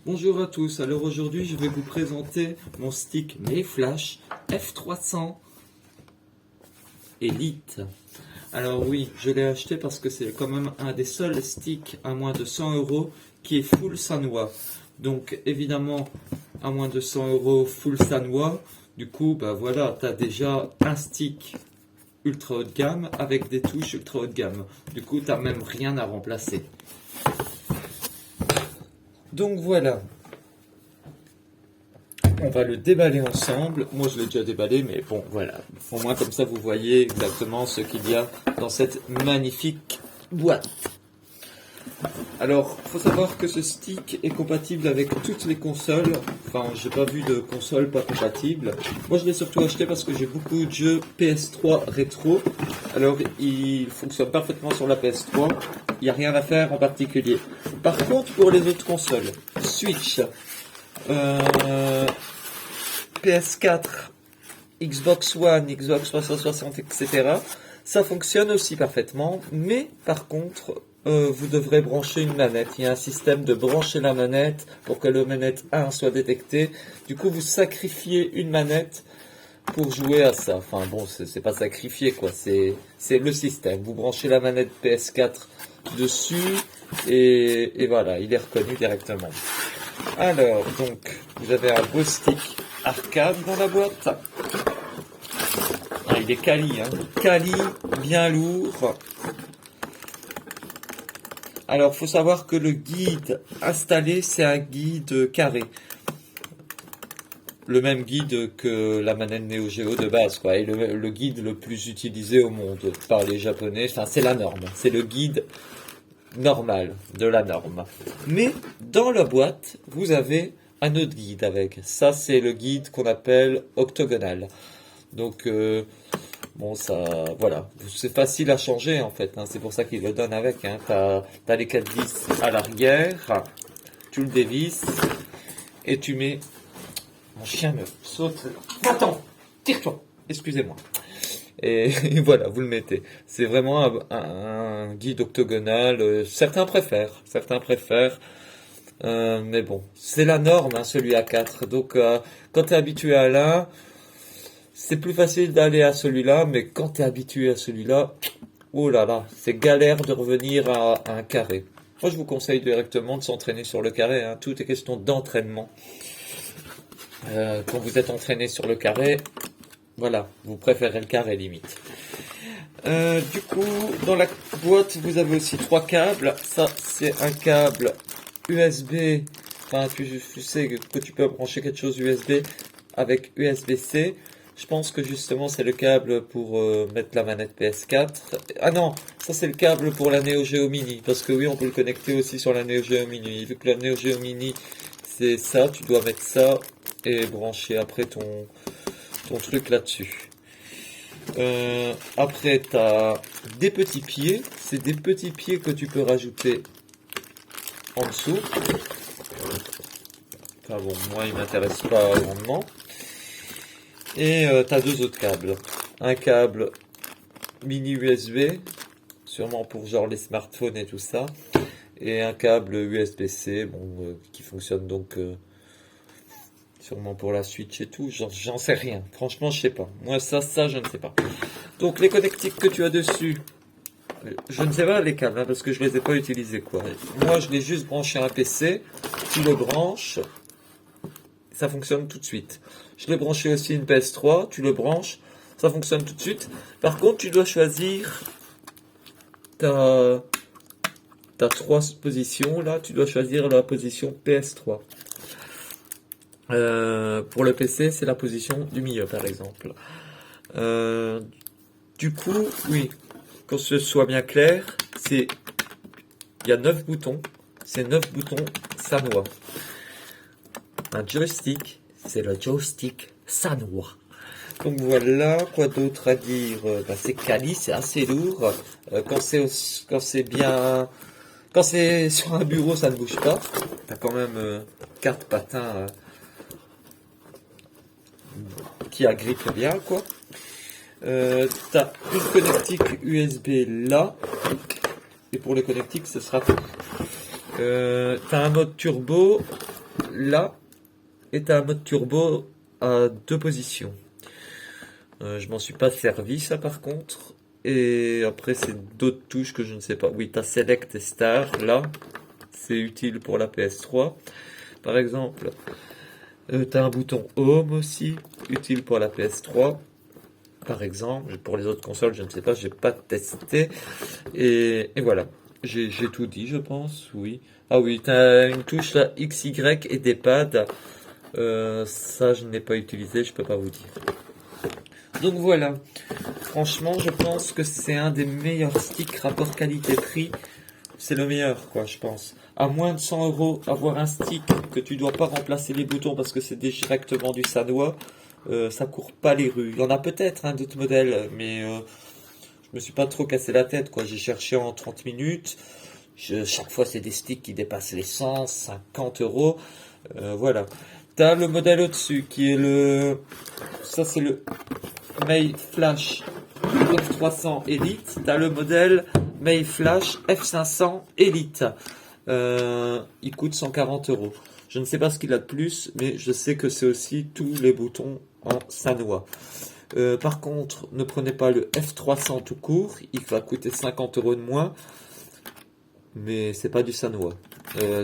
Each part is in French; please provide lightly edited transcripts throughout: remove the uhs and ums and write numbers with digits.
Bonjour à tous, alors aujourd'hui je vais vous présenter mon stick Mayflash F300 Elite. Alors oui, je l'ai acheté parce que c'est quand même un des seuls sticks à moins de 100 € qui est full Sanwa. Donc évidemment, à moins de 100 € full Sanwa, du coup, bah voilà, tu as déjà un stick ultra haut de gamme avec des touches ultra haut de gamme. Du coup, tu n'as même rien à remplacer. Donc voilà. On va le déballer ensemble. Moi, je l'ai déjà déballé, mais bon, voilà. Au moins, comme ça, vous voyez exactement ce qu'il y a dans cette magnifique boîte. Alors, faut savoir que ce stick est compatible avec toutes les consoles. Enfin, j'ai pas vu de console pas compatible. Moi, je l'ai surtout acheté parce que j'ai beaucoup de jeux PS3 rétro. Alors, il fonctionne parfaitement sur la PS3. Il n'y a rien à faire en particulier. Par contre, pour les autres consoles, Switch, PS4, Xbox One, Xbox 360, etc. Ça fonctionne aussi parfaitement, mais par contre, vous devrez brancher une manette. Il y a un système de brancher la manette pour que le manette 1 soit détecté. Du coup, vous sacrifiez une manette pour jouer à ça. Enfin bon, c'est pas sacrifié quoi, c'est le système. Vous branchez la manette PS4 dessus et voilà, il est reconnu directement. Alors, donc, vous avez un beau stick arcade dans la boîte. Ah, il est quali, hein. Quali, bien lourd. Alors, faut savoir que le guide installé, c'est un guide carré. Le même guide que la manette Neo Geo de base, quoi. Et le guide le plus utilisé au monde par les Japonais. Enfin, c'est la norme. C'est le guide normal de la norme. Mais dans la boîte, vous avez un autre guide avec. Ça, c'est le guide qu'on appelle octogonal. Donc, bon, ça, voilà. C'est facile à changer, en fait. Hein. C'est pour ça qu'il le donne avec. Hein. T'as les 4 vis à l'arrière. Tu le dévisses. Et tu mets... Mon chien me saute. Attends, tire-toi. Excusez-moi. Et voilà, vous le mettez. C'est vraiment un guide octogonal. Certains préfèrent. Mais bon, c'est la norme, hein, celui à 4. Donc, quand tu es habitué à l'un, c'est plus facile d'aller à celui-là. Mais quand tu es habitué à celui-là, oh là là, c'est galère de revenir à un carré. Moi, je vous conseille directement de s'entraîner sur le carré. Hein. Tout est question d'entraînement. Quand vous êtes entraîné sur le carré, voilà, vous préférez le carré limite. Du coup, dans la boîte, vous avez aussi 3 câbles. Ça, c'est un câble USB. Enfin, tu sais que tu peux brancher quelque chose USB avec USB-C. Je pense que justement, c'est le câble pour mettre la manette PS4. Ah non, ça c'est le câble pour la Neo Geo Mini. Parce que oui, on peut le connecter aussi sur la Neo Geo Mini. Vu que la Neo Geo Mini, c'est ça, tu dois mettre ça et brancher après ton truc là-dessus. Après, tu as des petits pieds. C'est des petits pieds que tu peux rajouter en dessous. Enfin bon, moi, il m'intéresse pas grandement. Et tu as 2 autres câbles. Un câble mini USB, sûrement pour genre les smartphones et tout ça. Et un câble USB-C, bon, qui fonctionne donc... sûrement pour la Switch et tout, j'en sais rien. Franchement, je sais pas. Moi, ça, je ne sais pas. Donc, les connectiques que tu as dessus, je ne sais pas les câbles, hein, parce que je les ai pas utilisés, quoi. Moi, je l'ai juste branché à un PC. Tu le branches, ça fonctionne tout de suite. Je l'ai branché aussi une PS3. Tu le branches, ça fonctionne tout de suite. Par contre, tu dois choisir ta 3 positions. Là, tu dois choisir la position PS3. Pour le PC, c'est la position du milieu, par exemple. Du coup, oui, qu'on ce soit bien clair, il y a 9 boutons. C'est 9 boutons Sanwa. Un joystick, c'est le joystick Sanwa. Donc voilà, quoi d'autre à dire? C'est quali, c'est assez lourd. Quand c'est bien... Quand c'est sur un bureau, ça ne bouge pas. T'as quand même 4 patins... qui agrippe bien quoi. T'as une connectique USB là et pour les connectiques ce sera tout. T'as un mode turbo là, et tu as un mode turbo à 2 positions. Je m'en suis pas servi ça par contre. Et après c'est d'autres touches que je ne sais pas. Oui, tu as Select et Start là. C'est utile pour la PS3. Par exemple, tu as un bouton Home aussi, utile pour la PS3. Par exemple, pour les autres consoles, je ne sais pas, j'ai pas testé. Et voilà, j'ai tout dit, je pense, oui. Ah oui, tu as une touche là, X, Y et des pads. Ça, je n'ai pas utilisé, je peux pas vous dire. Donc voilà, franchement, je pense que c'est un des meilleurs sticks rapport qualité-prix. C'est le meilleur, quoi, je pense. À moins de 100 euros, avoir un stick que tu dois pas remplacer les boutons parce que c'est directement du Sanwa, ça court pas les rues. Il y en a peut-être d'autres modèles, mais je me suis pas trop cassé la tête, quoi. J'ai cherché en 30 minutes. Chaque fois, c'est des sticks qui dépassent les 150 euros. Voilà. T'as le modèle au-dessus qui est le... Ça, c'est le May Flash F300 Elite. T'as le modèle May Flash F500 Elite. Il coûte 140 euros. Je ne sais pas ce qu'il a de plus, mais je sais que c'est aussi tous les boutons en Sanwa. Par contre, ne prenez pas le F300 tout court. Il va coûter 50 euros de moins. Mais c'est pas du Sanwa.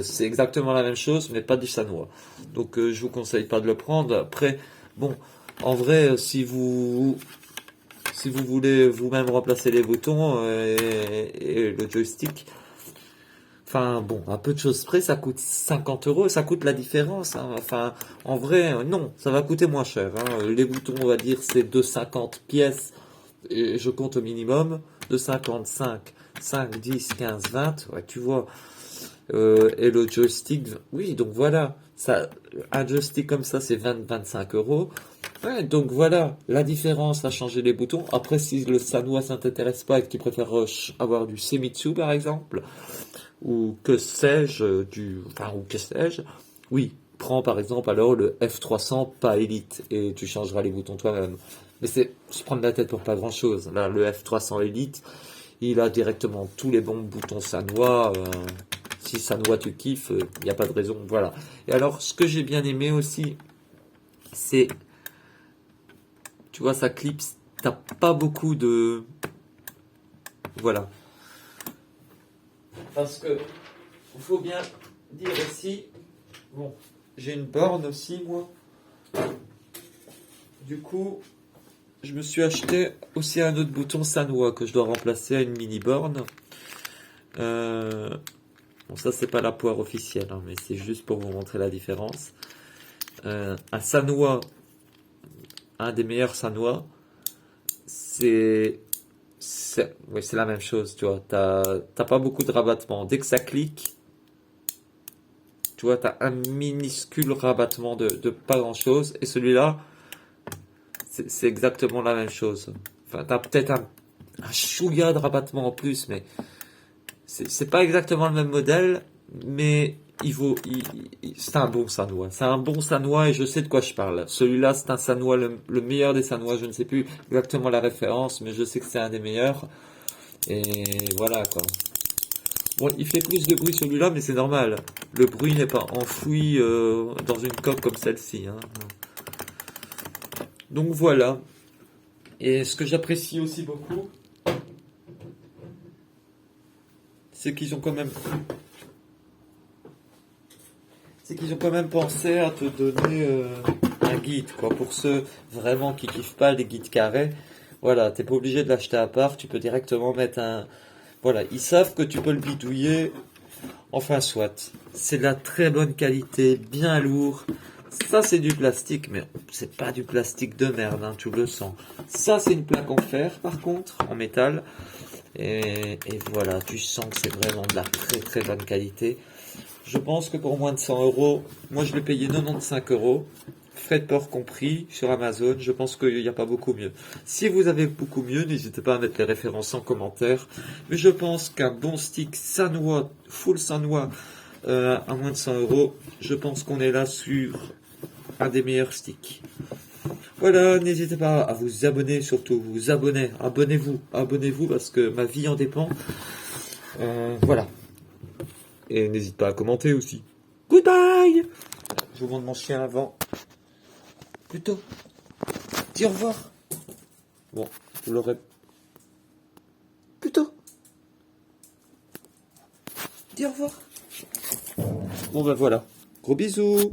C'est exactement la même chose, mais pas du Sanwa. Donc je vous conseille pas de le prendre. Après, bon, en vrai, si vous voulez vous-même remplacer les boutons et le joystick, enfin bon, à peu de choses près, ça coûte 50 euros, ça coûte la différence. Hein. Enfin, en vrai, non, ça va coûter moins cher. Hein. Les boutons, on va dire, c'est 2,50 pièces, et je compte au minimum, 2,55, 5, 10, 15, 20, ouais, tu vois. Et le joystick, oui, donc voilà, ça, un joystick comme ça, c'est 20-25 euros. Ouais, donc voilà, la différence à changer les boutons. Après, si le Sanwa ça t'intéresse pas et que tu préfères avoir du Semitsu par exemple, ou que sais-je, ou que sais-je, oui, prends par exemple alors le F300 pas Elite et tu changeras les boutons toi-même. Mais c'est se prendre la tête pour pas grand-chose. Là, le F300 Elite, il a directement tous les bons boutons Sanwa. Si Sanwa tu kiffes, il n'y a pas de raison. Voilà. Et alors, ce que j'ai bien aimé aussi, c'est, tu vois, ça clipse. T'as pas beaucoup de, voilà. Parce que il faut bien dire aussi, bon, j'ai une borne aussi moi. Du coup, je me suis acheté aussi un autre bouton Sanwa que je dois remplacer à une mini borne. Bon, ça c'est pas la poire officielle, hein, mais c'est juste pour vous montrer la différence. Un Sanwa, un des meilleurs Sanwa, oui, c'est la même chose, tu vois. T'as pas beaucoup de rabattement. Dès que ça clique, tu vois, t'as un minuscule rabattement de pas grand chose. Et celui-là, c'est exactement la même chose. Enfin, t'as peut-être un chouïa de rabattement en plus, mais c'est pas exactement le même modèle, mais c'est un bon Sanwa. C'est un bon Sanwa et je sais de quoi je parle. Celui-là, c'est un Sanwa, le meilleur des Sanwa. Je ne sais plus exactement la référence, mais je sais que c'est un des meilleurs. Et voilà, quoi. Bon, il fait plus de bruit celui-là, mais c'est normal. Le bruit n'est pas enfoui dans une coque comme celle-ci. Hein. Donc voilà. Et ce que j'apprécie aussi beaucoup, c'est qu'ils ont quand même pensé à te donner un guide, quoi. Pour ceux vraiment qui kiffent pas les guides carrés, voilà, t'es pas obligé de l'acheter à part, tu peux directement mettre un... Voilà, ils savent que tu peux le bidouiller, enfin soit. C'est de la très bonne qualité, bien lourd. Ça c'est du plastique, mais c'est pas du plastique de merde, hein, tu le sens. Ça c'est une plaque en fer, par contre, en métal. Et voilà, tu sens que c'est vraiment de la très très bonne qualité. Je pense que pour moins de 100 euros, moi je l'ai payé 95 euros, frais de port compris, sur Amazon. Je pense qu'il n'y a pas beaucoup mieux. Si vous avez beaucoup mieux, n'hésitez pas à mettre les références en commentaire. Mais je pense qu'un bon stick Sanwa, full Sanwa, à moins de 100 euros, je pense qu'on est là sur un des meilleurs sticks. Voilà, n'hésitez pas à vous abonner, surtout vous abonner, abonnez-vous parce que ma vie en dépend. Voilà. Et n'hésite pas à commenter aussi. Goodbye! Je vous montre mon chien avant. Plutôt. Dis au revoir. Bon, vous l'aurez. Plutôt. Dis au revoir. Bon ben voilà. Gros bisous.